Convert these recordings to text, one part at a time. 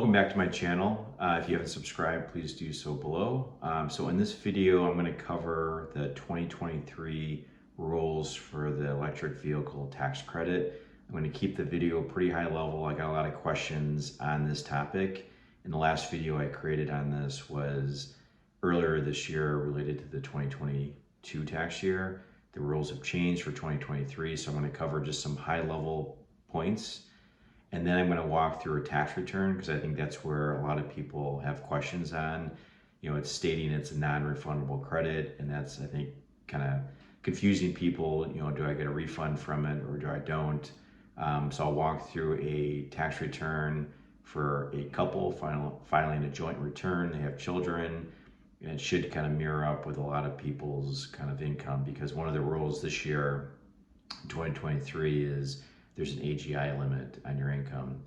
Welcome back to my channel. If you haven't subscribed, please do so below. So in this video, I'm going to cover the 2023 rules for the electric vehicle tax credit. I'm going to keep the video pretty high level. I got a lot of questions on this topic. And the last video I created on this was earlier this year related to the 2022 tax year. The rules have changed for 2023, so I'm going to cover just some high level points. And then I'm going to walk through a tax return because I think that's where a lot of people have questions on. You know, it's stating it's a non-refundable credit, and that's, I think, kind of confusing people. You know, do I get a refund from it or do I don't? So I'll walk through a tax return for a couple filing a joint return. They have children, and it should kind of mirror up with a lot of people's kind of income, because one of the rules this year, 2023, is there's an AGI limit on your income.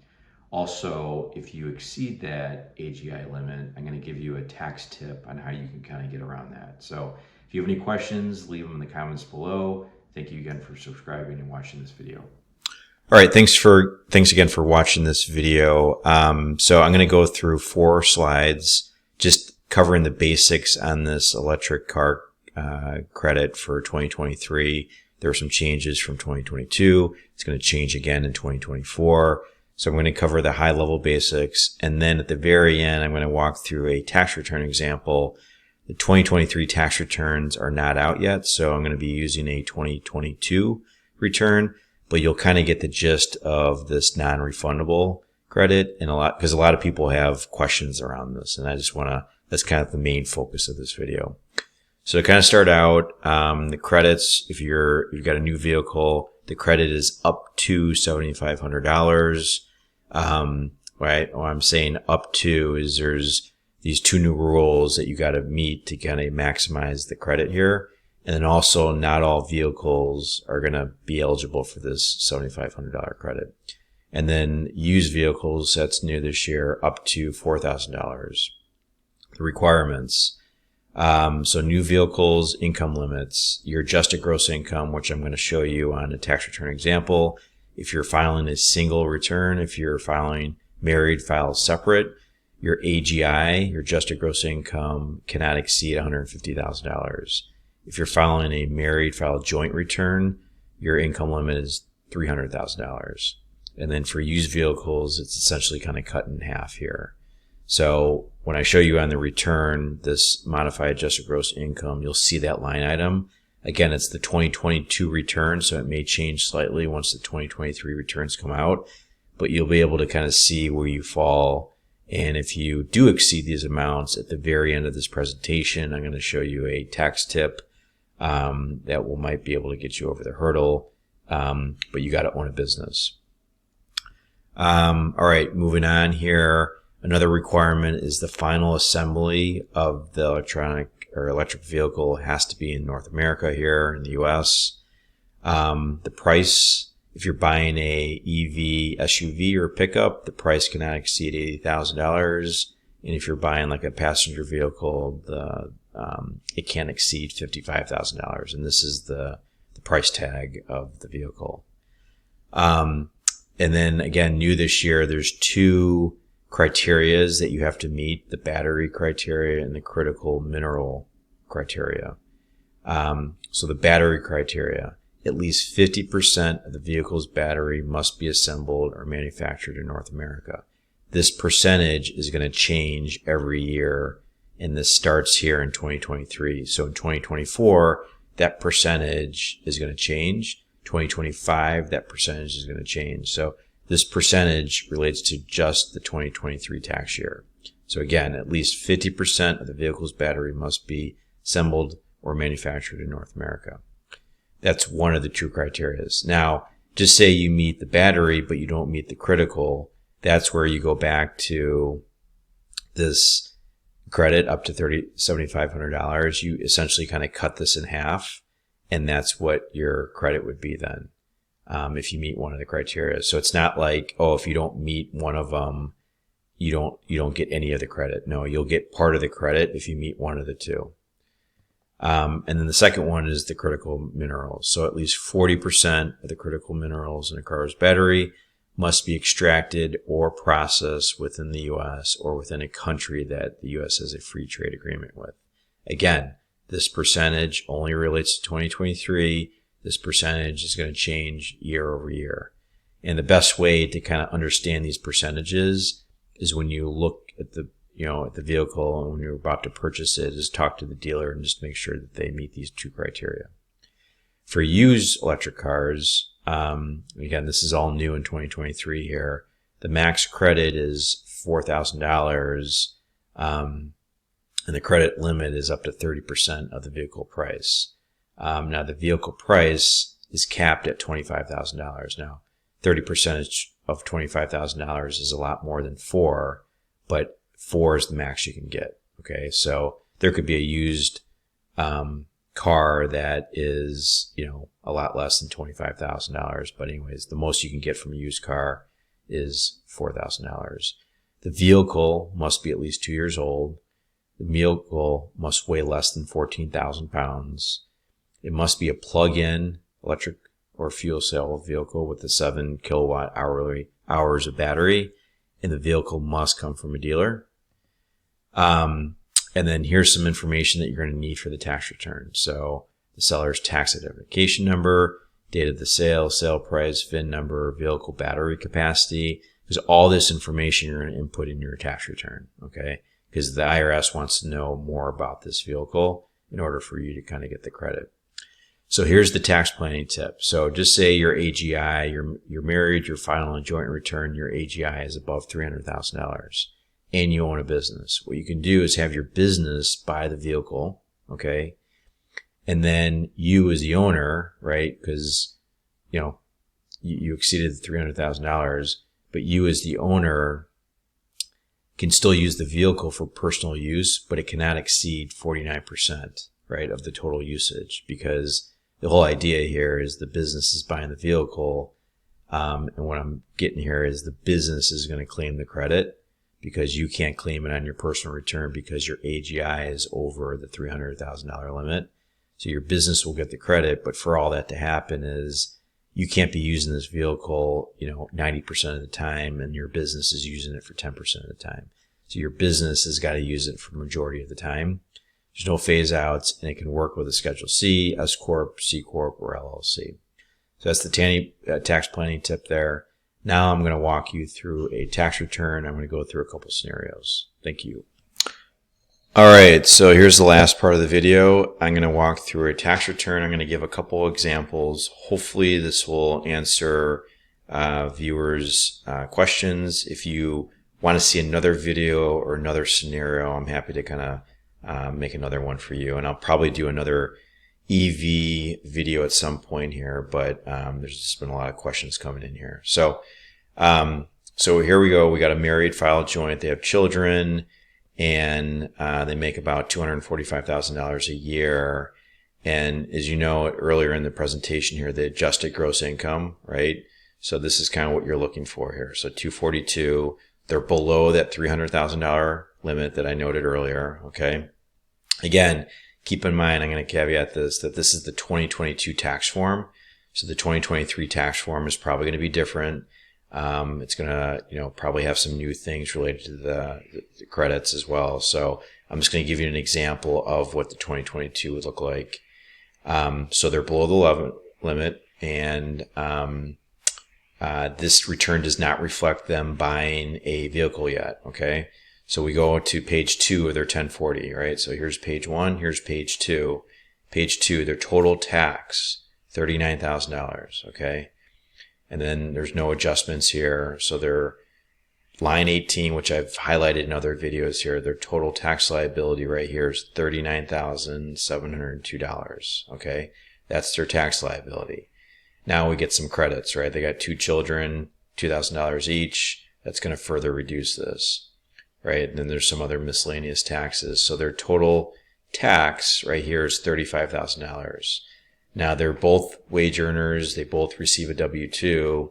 Also, if you exceed that AGI limit, I'm going to give you a tax tip on how you can kind of get around that. So if you have any questions, leave them in the comments below. Thank you again for subscribing and watching this video. All right, thanks again for watching this video. So I'm going to go through 4 slides, just covering the basics on this electric car credit for 2023. There are some changes from 2022. It's going to change again in 2024. So I'm going to cover the high level basics. And then at the very end, I'm going to walk through a tax return example. The 2023 tax returns are not out yet, so I'm going to be using a 2022 return, but you'll kind of get the gist of this non-refundable credit, and because a lot of people have questions around this, and I just want to, that's kind of the main focus of this video. So to kind of start out, the credits, if you've got a new vehicle, the credit is up to $7,500. Right? What I'm saying up to is there's these 2 new rules that you got to meet to kind of maximize the credit here. And then also not all vehicles are going to be eligible for this $7,500 credit. And then used vehicles, that's new this year, up to $4,000. The requirements. So new vehicles, income limits, your adjusted gross income, which I'm going to show you on a tax return example. If you're filing a single return, if you're filing married, file separate, your AGI, your adjusted gross income, cannot exceed $150,000. If you're filing a married, file joint return, your income limit is $300,000. And then for used vehicles, it's essentially kind of cut in half here. So when I show you on the return, this modified adjusted gross income, you'll see that line item. Again, it's the 2022 return, so it may change slightly once the 2023 returns come out, but you'll be able to kind of see where you fall. And if you do exceed these amounts, at the very end of this presentation, I'm going to show you a tax tip that might be able to get you over the hurdle, but you got to own a business. All right, moving on here. Another requirement is the final assembly of the electric vehicle has to be in North America here in the US. The price, if you're buying a EV SUV or pickup, the price cannot exceed $80,000. And if you're buying like a passenger vehicle, it can't exceed $55,000. And this is the price tag of the vehicle. And then again, new this year, there's 2 criterias that you have to meet: the battery criteria and the critical mineral criteria. So the battery criteria, at least 50% of the vehicle's battery must be assembled or manufactured in North America. This percentage is going to change every year, and this starts here in 2023. So in 2024, that percentage is going to change. 2025, that percentage is going to change. So this percentage relates to just the 2023 tax year. So again, at least 50% of the vehicle's battery must be assembled or manufactured in North America. That's one of the 2 criteria. Now, just say you meet the battery, but you don't meet the critical. That's where you go back to this credit up to $7,500. You essentially kind of cut this in half, and that's what your credit would be then. If you meet one of the criteria. So it's not like, oh, if you don't meet one of them, you don't get any of the credit. No, you'll get part of the credit if you meet one of the 2. And then the second one is the critical minerals. So at least 40% of the critical minerals in a car's battery must be extracted or processed within the U.S. or within a country that the U.S. has a free trade agreement with. Again, this percentage only relates to 2023. This percentage is going to change year over year. And the best way to kind of understand these percentages is when you look at the vehicle and when you're about to purchase it, is talk to the dealer and just make sure that they meet these two criteria. For used electric cars, again, this is all new in 2023 here. The max credit is $4,000, and the credit limit is up to 30% of the vehicle price. Now, the vehicle price is capped at $25,000. Now, 30% of $25,000 is a lot more than 4, but 4 is the max you can get. Okay, so there could be a used car that is, a lot less than $25,000. But anyways, the most you can get from a used car is $4,000. The vehicle must be at least 2 years old. The vehicle must weigh less than 14,000 pounds. It must be a plug-in electric or fuel cell vehicle with a 7 kilowatt hours of battery, and the vehicle must come from a dealer. And then here's some information that you're going to need for the tax return. So the seller's tax identification number, date of the sale, sale price, VIN number, vehicle battery capacity. Because all this information you're going to input in your tax return, okay? Because the IRS wants to know more about this vehicle in order for you to kind of get the credit. So here's the tax planning tip. So just say your AGI, you're married, you're filing a joint return, your AGI is above $300,000. And you own a business. What you can do is have your business buy the vehicle, okay? And then you as the owner, right? Because, you exceeded the $300,000, but you as the owner can still use the vehicle for personal use, but it cannot exceed 49%, right, of the total usage, because the whole idea here is the business is buying the vehicle. And what I'm getting here is the business is going to claim the credit, because you can't claim it on your personal return because your AGI is over the $300,000 limit. So your business will get the credit, but for all that to happen is you can't be using this vehicle, 90% of the time, and your business is using it for 10% of the time. So your business has got to use it for the majority of the time. There's no phase outs, and it can work with a Schedule C, S Corp, C Corp, or LLC. So that's the tax planning tip there. Now I'm going to walk you through a tax return. I'm going to go through a couple scenarios. Thank you. All right, so here's the last part of the video. I'm going to walk through a tax return. I'm going to give a couple examples. Hopefully this will answer viewers' questions. If you want to see another video or another scenario, I'm happy to kind of make another one for you. And I'll probably do another EV video at some point here, but there's just been a lot of questions coming in here. So here we go. We got a married filed joint. They have children, and they make about $245,000 a year. And as you know, earlier in the presentation here, the adjusted gross income, right? So this is kind of what you're looking for here. So 242, they're below that $300,000 limit that I noted earlier. Okay. Again, keep in mind, I'm going to caveat this, that this is the 2022 tax form. So the 2023 tax form is probably going to be different. It's going to, probably have some new things related to the credits as well. So I'm just going to give you an example of what the 2022 would look like. So they're below the limit, and this return does not reflect them buying a vehicle yet. Okay. So we go to page 2 of their 1040, right? So here's page 1, here's page 2. Page 2, their total tax, $39,000, okay? And then there's no adjustments here. So their line 18, which I've highlighted in other videos here, their total tax liability right here is $39,702, okay? That's their tax liability. Now we get some credits, right? They got 2 children, $2,000 each. That's going to further reduce this. Right? And then there's some other miscellaneous taxes. So their total tax right here is $35,000. Now they're both wage earners. They both receive a W-2.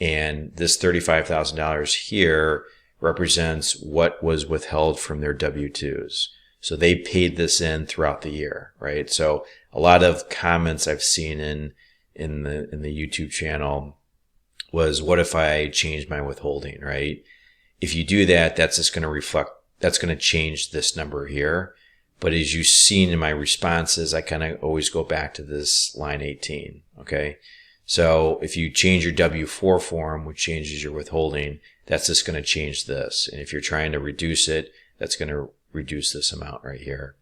And this $35,000 here represents what was withheld from their W-2s. So they paid this in throughout the year, right? So a lot of comments I've seen in the YouTube channel was, what if I change my withholding, right? If you do that, that's just going to reflect, that's going to change this number here. But as you've seen in my responses, I kind of always go back to this line 18, okay? So if you change your W-4 form, which changes your withholding, that's just going to change this. And if you're trying to reduce it, that's going to reduce this amount right here.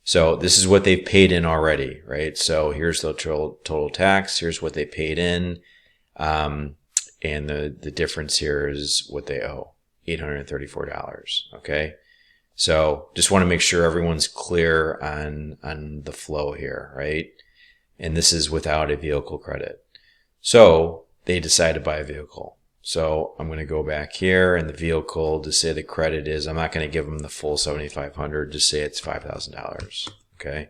So this is what they've paid in already, right? So here's the total tax. Here's what they paid in. And the difference here is what they owe, $834, okay? So just want to make sure everyone's clear on the flow here, right? And this is without a vehicle credit. So they decide to buy a vehicle. So I'm going to go back here and the vehicle, to say the credit is, I'm not going to give them the full $7,500, just say it's $5,000. Okay.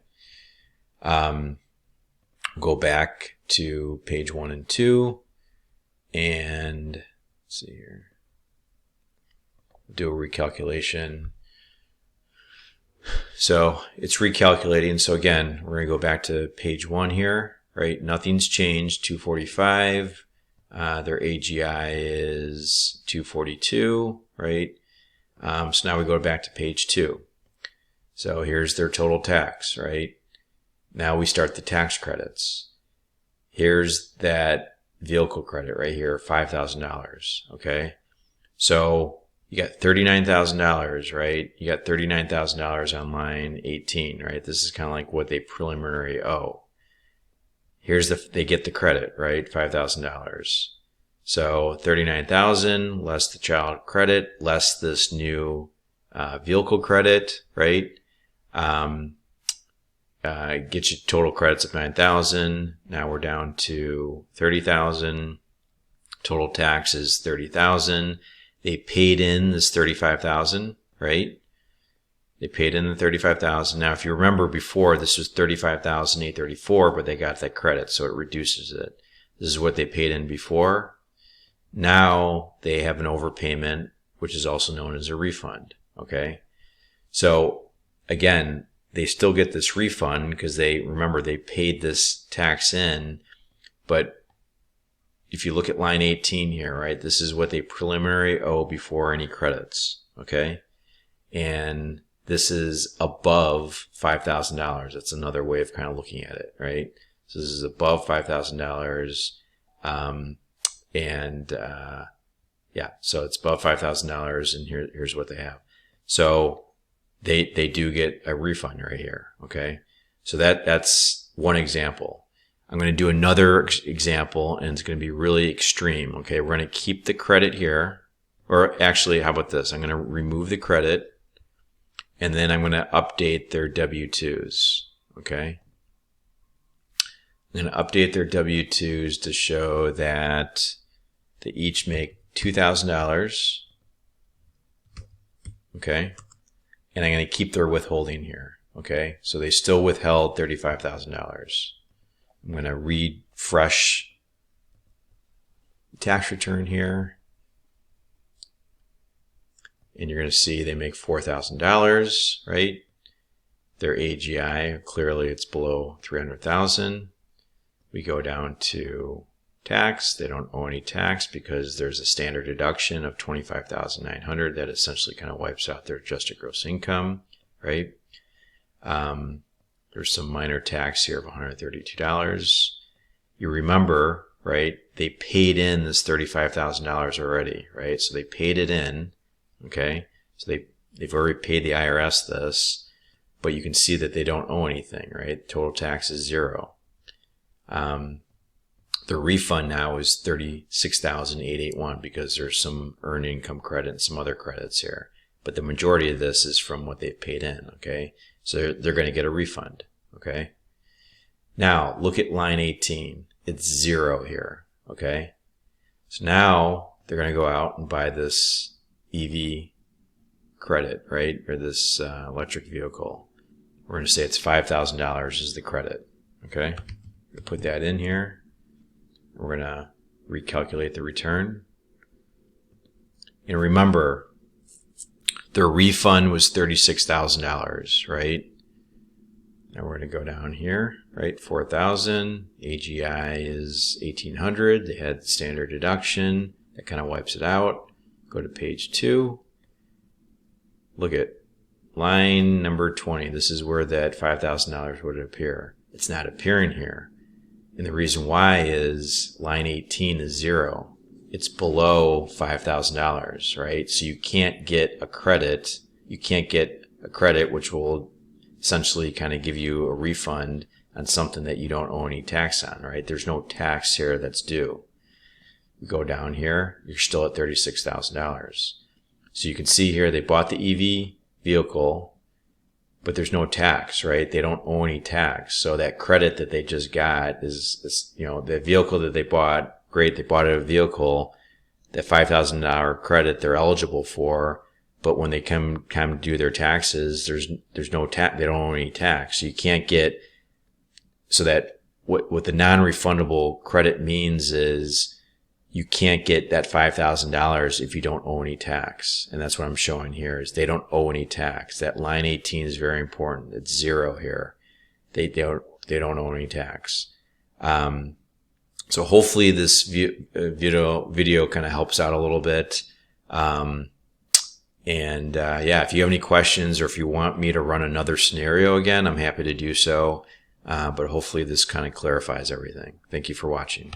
Go back to page 1 and 2 and let's see here. Do a recalculation. So it's recalculating. So again, we're going to go back to page 1 here, right? Nothing's changed. 245. Their AGI is 242, right? So now we go back to page 2. So here's their total tax, right? Now we start the tax credits. Here's that vehicle credit right here, $5,000, okay? So you got $39,000, right? You got $39,000 on line 18, right? This is kind of like what they preliminary owe. Here's they get the credit, right? $5,000. So $39,000 less the child credit, less this new vehicle credit, right? Get you total credits of $9,000. Now we're down to $30,000. Total tax is $30,000. They paid in this $35,000, right? They paid in the $35,000. Now, if you remember before, this was $35,834, but they got that credit, so it reduces it. This is what they paid in before. Now they have an overpayment, which is also known as a refund. Okay. So again, they still get this refund because remember, they paid this tax in, but if you look at line 18 here, right, this is what they preliminary owe before any credits. Okay. And this is above $5,000. That's another way of kind of looking at it, right? So this is above $5,000. Yeah, so it's above $5,000 and here's what they have. So they do get a refund right here. Okay. So that's one example. I'm going to do another example and it's going to be really extreme. Okay. We're going to keep the credit here, or actually, how about this? I'm going to remove the credit. And then I'm going to update their W-2s, okay? I'm going to update their W-2s to show that they each make $2,000, okay? And I'm going to keep their withholding here, okay? So they still withheld $35,000. I'm going to refresh tax return here. And you're going to see they make $4,000, right? Their AGI, clearly it's below 300,000. We go down to tax. They don't owe any tax because there's a standard deduction of $25,900 that essentially kind of wipes out their adjusted gross income, right? There's some minor tax here of $132. You remember, right? They paid in this $35,000 already, right? So they paid it in. Okay, so they've already paid the IRS this, but you can see that they don't owe anything, right? Total tax is $0. The refund now is $36,881 because there's some earned income credit and some other credits here. But the majority of this is from what they've paid in, okay? So they're going to get a refund, okay? Now, look at line 18. It's 0 here, okay? So now they're going to go out and buy this EV credit, right? Or this electric vehicle. We're going to say it's $5,000 is the credit. Okay. We're going to put that in here. We're going to recalculate the return. And remember, their refund was $36,000, right? Now we're going to go down here, right? 4,000. AGI is 1,800. They had standard deduction. That kind of wipes it out. Go to page 2. Look at line number 20. This is where that $5,000 would appear. It's not appearing here. And the reason why is line 18 is 0. It's below $5,000, right? So you can't get a credit. You can't get a credit which will essentially kind of give you a refund on something that you don't owe any tax on, right? There's no tax here that's due. You go down here, you're still at $36,000. So you can see here they bought the EV vehicle, but there's no tax, right? They don't owe any tax. So that credit that they just got is, you know, the vehicle that they bought, great, they bought a vehicle, that $5,000 credit they're eligible for. But when they come do their taxes, there's no tax. They don't owe any tax. So you can't get, so that what the non-refundable credit means is you can't get that $5,000 if you don't owe any tax. And that's what I'm showing here is they don't owe any tax. That line 18 is very important. It's 0 here. They don't owe any tax. So hopefully this video kind of helps out a little bit. Yeah, if you have any questions or if you want me to run another scenario again, I'm happy to do so. But hopefully this kind of clarifies everything. Thank you for watching.